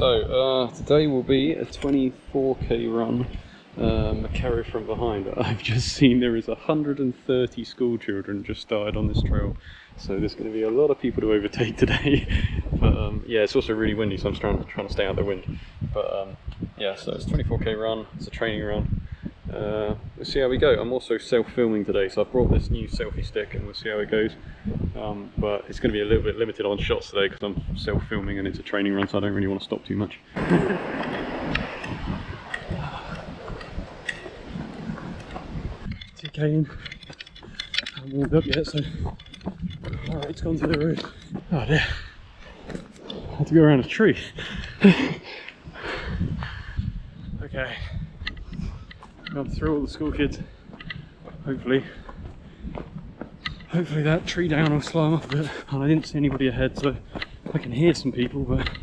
So, today will be a 24k run, Macario from behind. I've just seen there is 130 school children just started on this trail, so there's going to be a lot of people to overtake today. But yeah, it's also really windy, so I'm trying to stay out of the wind. But yeah, so it's a 24k run, it's a training run. We'll see how we go. I'm also self-filming today, so I've brought this new selfie stick and we'll see how it goes. But it's going to be a little bit limited on shots today because I'm self-filming and it's a training run, so I don't really want to stop too much. 2k in, I haven't warmed up yet, so alright, it's gone to the roof. Oh dear, I had to go around a tree. Okay, gone through all the school kids. Hopefully that tree down will slow them up a bit. And I didn't see anybody ahead, so I can hear some people, but I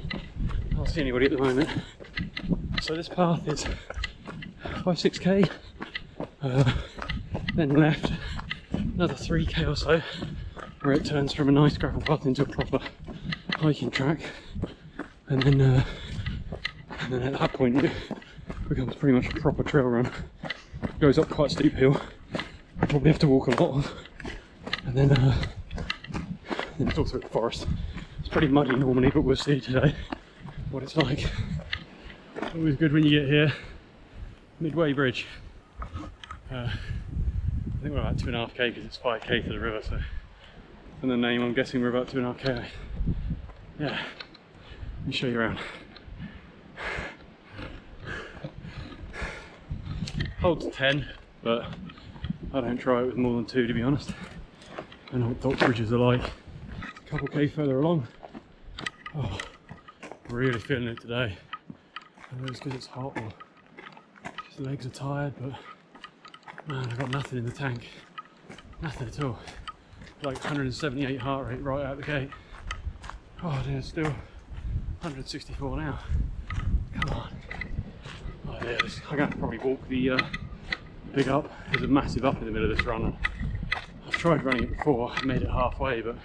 don't see anybody at the moment. So this path is 5-6k, then left another 3k or so, where it turns from a nice gravel path into a proper hiking track, and then at that point it becomes pretty much a proper trail run. It goes up quite a steep hill, I probably have to walk a lot of, and then it's also the forest. It's pretty muddy normally, but we'll see today what it's like. Always good when you get here. Midway Bridge. I think we're about 2.5k because it's 5k to the river, so from the name I'm guessing we're about 2.5k. Yeah, let me show you around. Holds 10, but I don't try it with more than 2 to be honest. I know what dock bridges are like. A couple k further along. Oh, really feeling it today. I know it's because it's hot or just the legs are tired, but man, I've got nothing in the tank. Nothing at all. Like 178 heart rate right out the gate. Oh dear, still 164 now. Come on. Oh dear, I'm going to probably walk the big up. There's a massive up in the middle of this run. I've tried running it before, I made it halfway, but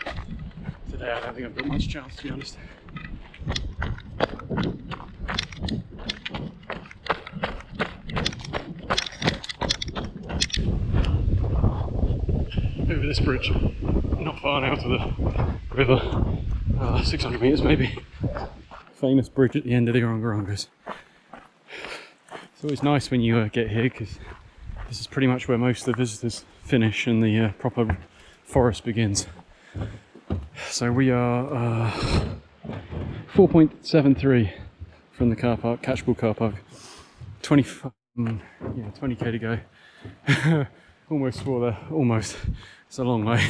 today I don't think I've got much chance, to be honest. Over this bridge, not far now to the river, 600 metres maybe. Famous bridge at the end of the Orongorongos. It's always nice when you get here because this is pretty much where most of the visitors finish and the proper forest begins. So we are 4.73 from the car park, catchpool car park. 20k to go. Almost for there, almost. It's a long way.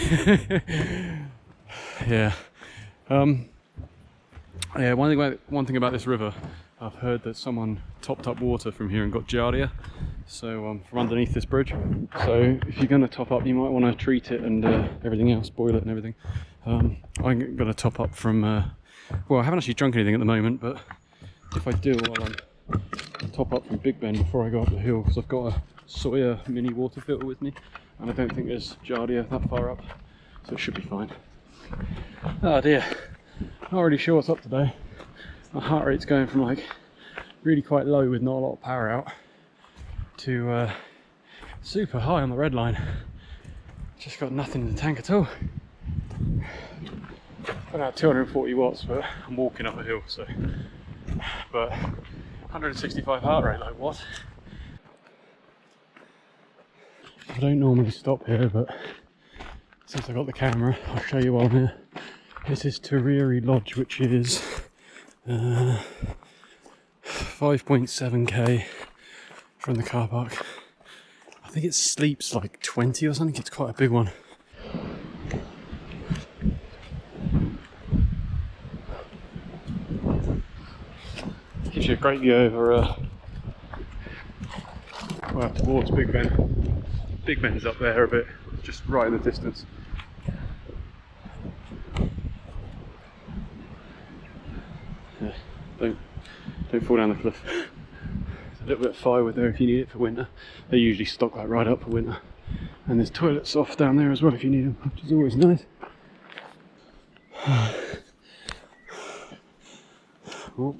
Yeah. Yeah. One thing about this river, I've heard that someone topped up water from here and got giardia. So from underneath this bridge. So if you're going to top up, you might want to treat it and everything else, boil it and everything. I'm going to top up from. Well, I haven't actually drunk anything at the moment, but if I do, I'll top up from Big Ben before I go up the hill because I've got a Sawyer mini water filter with me, and I don't think there's giardia that far up, so it should be fine. Oh dear, not really sure what's up today. My heart rate's going from like really quite low with not a lot of power out to super high on the red line. Just got nothing in the tank at all. About 240 watts, but I'm walking up a hill, so. But 165 heart rate, like what? I don't normally stop here, but since I got the camera, I'll show you while I'm here. This is to Reread Lodge, which is 5.7k from the car park. I think it sleeps like 20 or something, it's quite a big one. Gives you a great view over well, towards Big Ben. Big Ben's up there a bit, just right in the distance. Yeah, don't fall down the cliff. There's a little bit of firewood there if you need it for winter. They usually stock that right up for winter. And there's toilets off down there as well if you need them, which is always nice. Oh,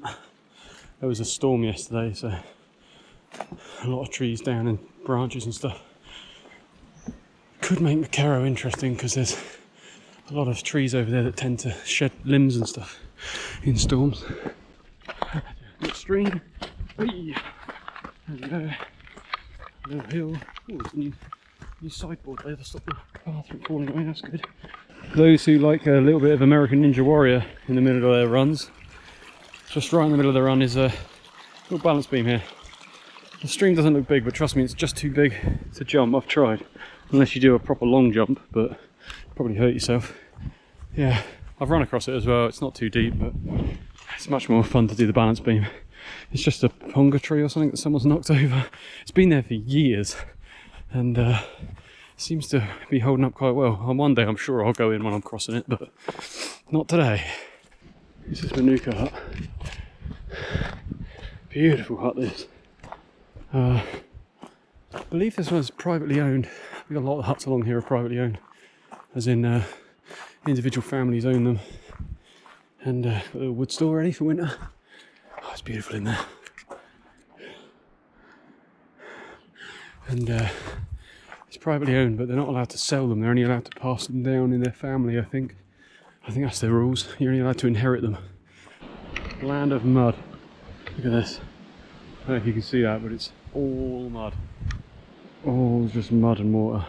there was a storm yesterday, so a lot of trees down and branches and stuff. Could make McKerrow interesting because there's a lot of trees over there that tend to shed limbs and stuff in storms. Next stream. Whee! There we go. Little hill. Oh, there's a new sideboard there to stop the path from falling away. That's good. For those who like a little bit of American Ninja Warrior in the middle of their runs, just right in the middle of the run is a little balance beam here. The stream doesn't look big, but trust me, it's just too big to jump. I've tried, unless you do a proper long jump, but probably hurt yourself. Yeah, I've run across it as well. It's not too deep, but it's much more fun to do the balance beam. It's just a ponga tree or something that someone's knocked over. It's been there for years, and seems to be holding up quite well. On one day I'm sure I'll go in when I'm crossing it, but not today. This is Manuka hut. Beautiful hut this. I believe this one's privately owned. We got a lot of huts along here are privately owned, as in individual families own them. And got a little wood store ready for winter. Oh, it's beautiful in there. And it's privately owned, but they're not allowed to sell them. They're only allowed to pass them down in their family, I think. I think that's their rules. You're only allowed to inherit them. Land of mud. Look at this. I don't know if you can see that, but it's all mud. All just mud and water.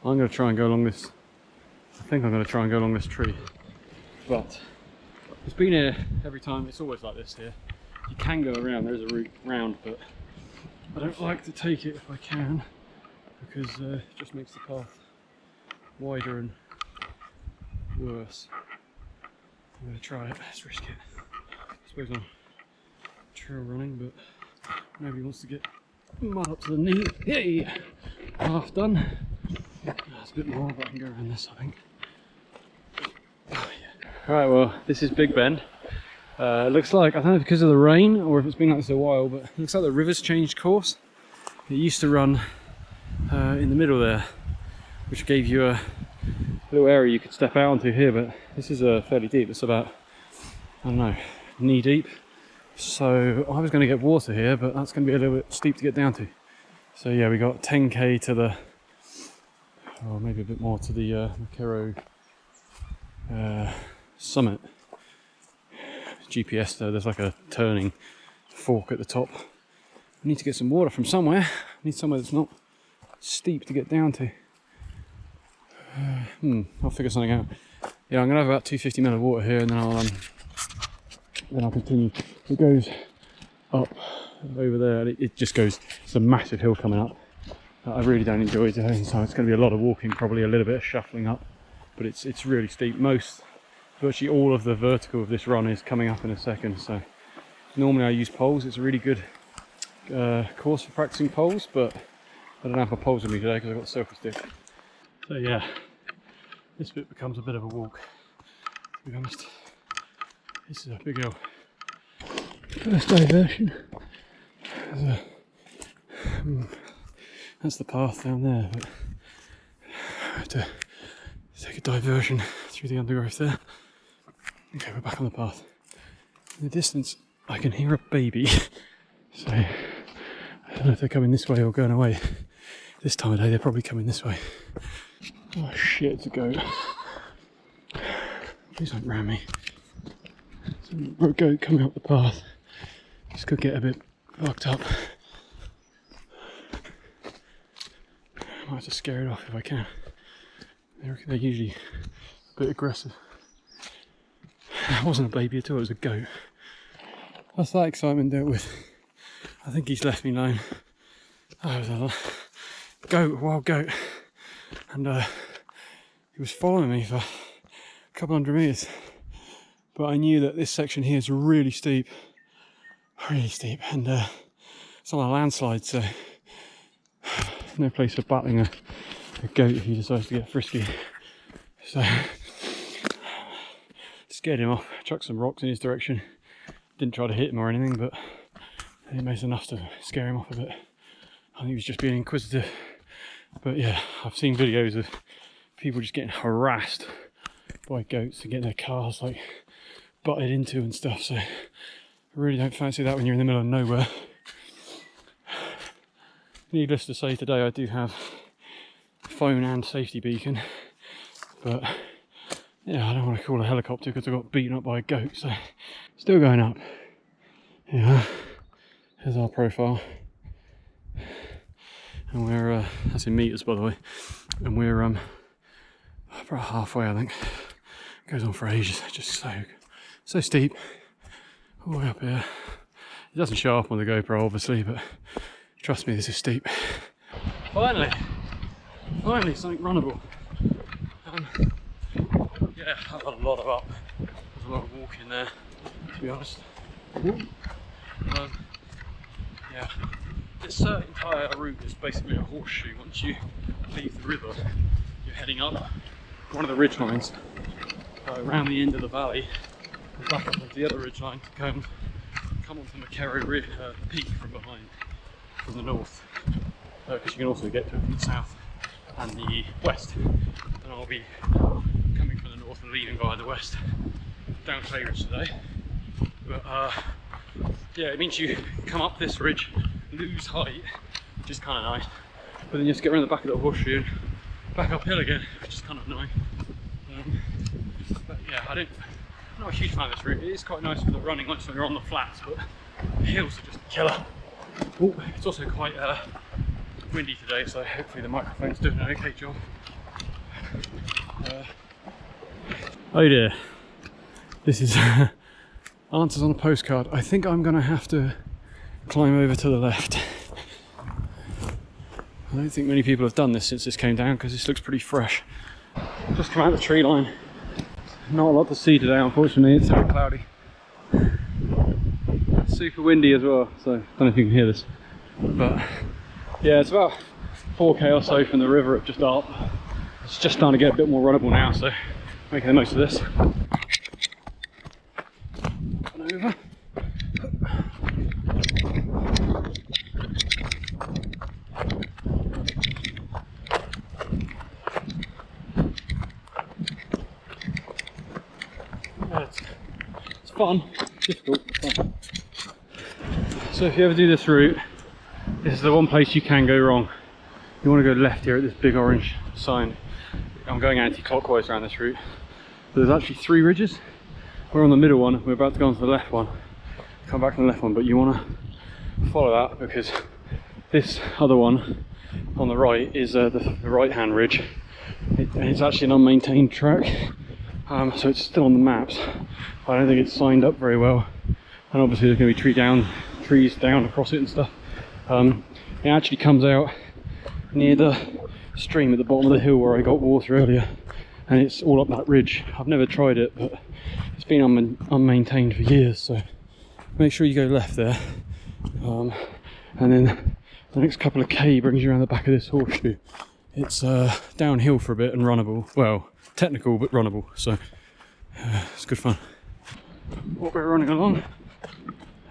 I'm going to try and go along this. I think I'm going to try and go along this tree. But it's been here every time. It's always like this here. You can go around. There is a route round, but I don't like to take it if I can, because it just makes the path wider and worse. I'm going to try it. Let's risk it. I suppose I'm trail running, but nobody wants to get mud up to the knee. Yay! Half done. That's a bit more, but I can go around this, I think. Oh, yeah. Alright, well, this is Big Bend. It looks like, I don't know if because of the rain or if it's been like this a while, but it looks like the river's changed course. It used to run in the middle there, which gave you a little area you could step out onto here, but this is fairly deep. It's about, I don't know, knee deep. So I was going to get water here, but that's going to be a little bit steep to get down to. So yeah, we got 10k to the, or maybe a bit more to the McKerrow summit. GPS though, there's like a turning fork at the top. I need to get some water from somewhere. I need somewhere that's not steep to get down to. I'll figure something out. Yeah, I'm gonna have about 250 ml of water here, and then I'll continue. It goes up over there, and it just goes. It's a massive hill coming up that I really don't enjoy doing. So it's going to be a lot of walking, probably a little bit of shuffling up, but it's really steep. Virtually all of the vertical of this run is coming up in a second. So normally I use poles. It's a really good course for practicing poles, but I don't have my poles with me today because I've got the selfie stick. So yeah, this bit becomes a bit of a walk, to be honest. This is a big hill. First diversion. That's the path down there, but I have to take a diversion through the undergrowth there. Okay, we're back on the path. In the distance, I can hear a baby. So I don't know if they're coming this way or going away. This time of day, they're probably coming this way. Oh shit, it's a goat. Please don't ram me. Some goat coming up the path. This could get a bit fucked up. I might have to scare it off if I can. They're usually a bit aggressive. That wasn't a baby at all, it was a goat. What's that excitement dealt with? I think he's left me alone. Oh, it was a goat, a wild goat. And he was following me for a couple hundred metres. But I knew that this section here is really steep. Really steep. And it's on a landslide, so no place for battling a goat if he decides to get frisky. So scared him off, chucked some rocks in his direction. Didn't try to hit him or anything, but it made enough to scare him off a bit. I think he was just being inquisitive. But yeah, I've seen videos of people just getting harassed by goats and getting their cars like butted into and stuff, so really don't fancy that when you're in the middle of nowhere. Needless to say, today I do have phone and safety beacon, but yeah, I don't want to call a helicopter because I got beaten up by a goat, so still going up. Yeah, here's our profile, and we're that's in meters by the way, and we're about halfway, I think. It goes on for ages, just so steep, all the way up here. It doesn't show up on the GoPro obviously, but trust me, this is steep. Finally something runnable. Yeah, I've got a lot of up. There's a lot of walking there, to be honest. Yeah, this entire route is basically a horseshoe. Once you leave the river, you're heading up one of the ridge lines around the end of the valley and back up onto the other ridge line to come onto Macario peak from behind, from the north, because you can also get to it from the south and the west. And I'll be coming from the north and leaving via the west down Clay Ridge today. But yeah, it means you come up this ridge, lose height, which is kind of nice, but then you just get around the back of the horseshoe and back uphill again, which is kind of annoying. But yeah, I'm not a huge fan of this route. It is quite nice for the running once you're on the flats, but the hills are just a killer. Ooh, it's also quite windy today, so hopefully the microphone's doing an okay job. Oh dear, this is answers on a postcard. I think I'm going to have to climb over to the left. I don't think many people have done this since this came down because this looks pretty fresh. Just come out the tree line. Not a lot to see today, unfortunately. It's very cloudy. Super windy as well, so I don't know if you can hear this. But yeah, it's about 4k or so from the river up just up. It's just starting to get a bit more runnable now, so making the most of this. Over. Yeah, it's fun, difficult, but fun. So if you ever do this route, this is the one place you can go wrong. You want to go left here at this big orange sign. I'm going anti-clockwise around this route. There's actually 3 ridges. We're on the middle one, we're about to go on to the left one. Come back from the left one, but you want to follow that because this other one on the right is the right-hand ridge. It's actually an unmaintained track, so it's still on the maps. I don't think it's signed up very well, and obviously there's going to be trees down across it and stuff. It actually comes out near the stream at the bottom of the hill where I got water earlier, and it's all up that ridge. I've never tried it, but it's been unmaintained for years, so make sure you go left there, and then the next couple of K brings you around the back of this horseshoe. It's downhill for a bit and runnable, well, technical but runnable, so it's good fun. What we're running along,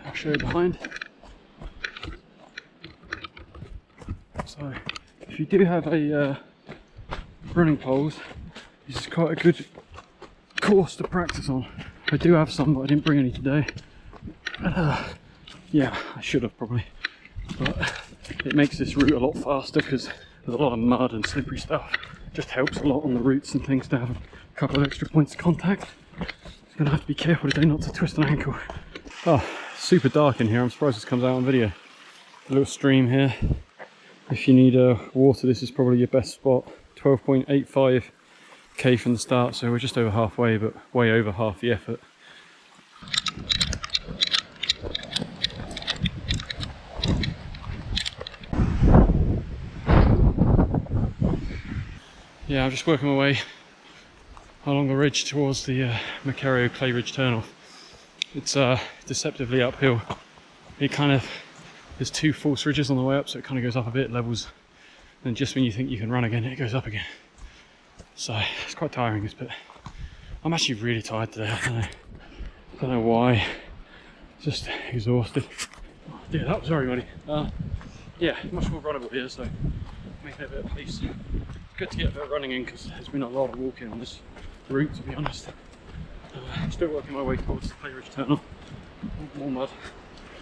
I'll show you behind. So if you do have a running poles, this is quite a good course to practice on. I do have some, but I didn't bring any today. Yeah, I should have probably, but it makes this route a lot faster because there's a lot of mud and slippery stuff. It just helps a lot on the routes and things to have a couple of extra points of contact. Just gonna have to be careful today not to twist an ankle. Oh, super dark in here. I'm surprised this comes out on video. A little stream here. If you need water, this is probably your best spot. 12.85 k from the start, so we're just over halfway, but way over half the effort. Yeah, I'm just working my way along the ridge towards the Macario Clay Ridge turnoff. It's deceptively uphill. It kind of, there's 2 false ridges on the way up, so it kind of goes up a bit, levels, and just when you think you can run again, it goes up again. So it's quite tiring, this bit. I'm actually really tired today. I don't know why. Just exhausted. Oh dear, that was very muddy. Yeah, much more runnable here, so making a bit of pace. It's good to get a bit of running in because there's been a lot of walking on this route, to be honest. I'm still working my way towards the Clay Ridge turnoff. more mud.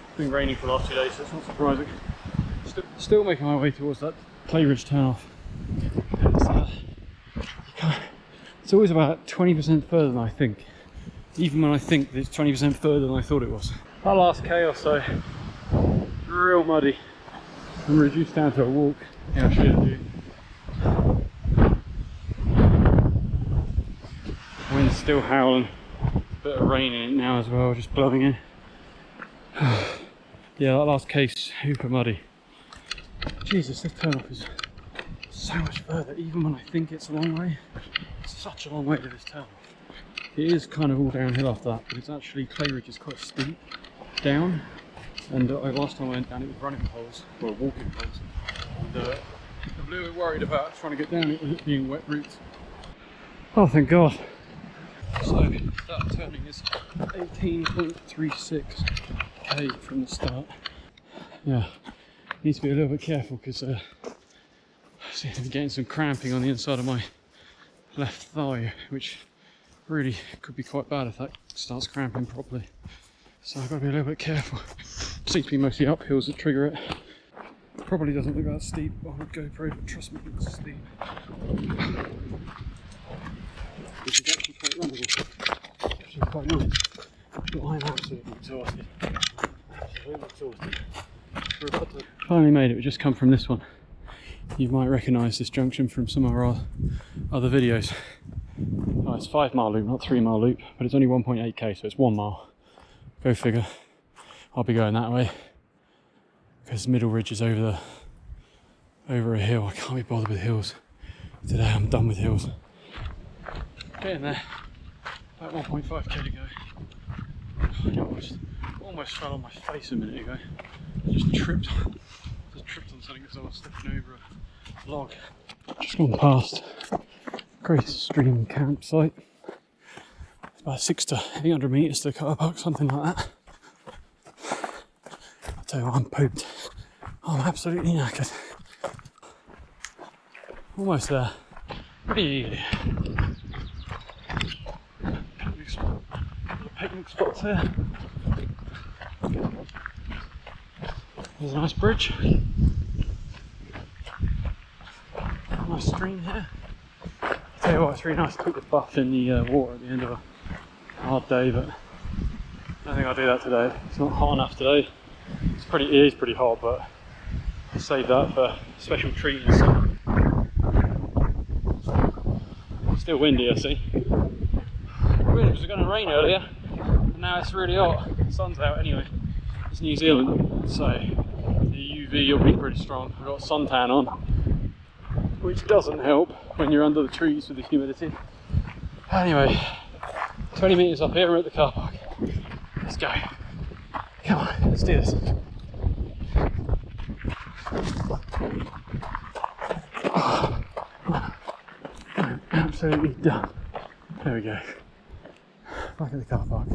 It's been raining for the last 2 days, so it's not surprising. Still making my way towards that Clay Ridge turnoff. It's always about 20% further than I think. Even when I think it's 20% further than I thought it was. That last K or so, real muddy. I'm reduced down to a walk. Yeah, I'll show you. Wind's still howling. Bit of rain in it now as well, just blowing in. Yeah, that last K's super muddy. Jesus, this turnoff is so much further, even when I think it's a long way. It's such a long way to this turnoff. It is kind of all downhill after that, but it's actually, Clay Ridge is quite steep down. And last time I went down it with running poles, or walking poles. And I'm a little bit worried about trying to get down it with it being wet routes. Oh, thank God. So that turning is 18.36 k from the start. Yeah, need to be a little bit careful because I seem to be getting some cramping on the inside of my left thigh, which really could be quite bad if that starts cramping properly. So I've got to be a little bit careful. Seems to be mostly uphills that trigger it. Probably doesn't look that steep on a GoPro, but trust me, it's steep. Which is actually quite runnable, which is quite nice. But I'm absolutely exhausted. Absolutely exhausted. Finally made it. We just come from this one. You might recognise this junction from some of our other videos. Oh, it's 5 mile loop, not 3 mile loop, but it's only 1.8 k, so it's 1 mile. Go figure. I'll be going that way because Middle Ridge is over a hill. I can't be bothered with hills today. I'm done with hills. Getting there. About 1.5 k to go. I almost fell on my face a minute ago. I just tripped on something because I was stepping over a log. Just gone past Grace Stream campsite. It's about 600 to 800 metres to the car park, something like that. I'll tell you what, I'm pooped. I'm absolutely knackered. Almost there. Really. Picnic spots here. There's a nice bridge. Nice stream here. I'll tell you what, it's really nice to put the buff in the water at the end of a hard day, but I don't think I'll do that today. It's not hot enough today. It is pretty hot, but I'll save that for a special treat. Still windy, I see. It was going to rain earlier, and now it's really hot. The sun's out anyway. It's New Zealand, so the UV will be pretty strong. I've got suntan on, which doesn't help when you're under the trees with the humidity. Anyway, 20 metres up here, we're at the car park. Let's go. Come on, let's do this. Oh, I'm absolutely done. There we go. Back at the car park.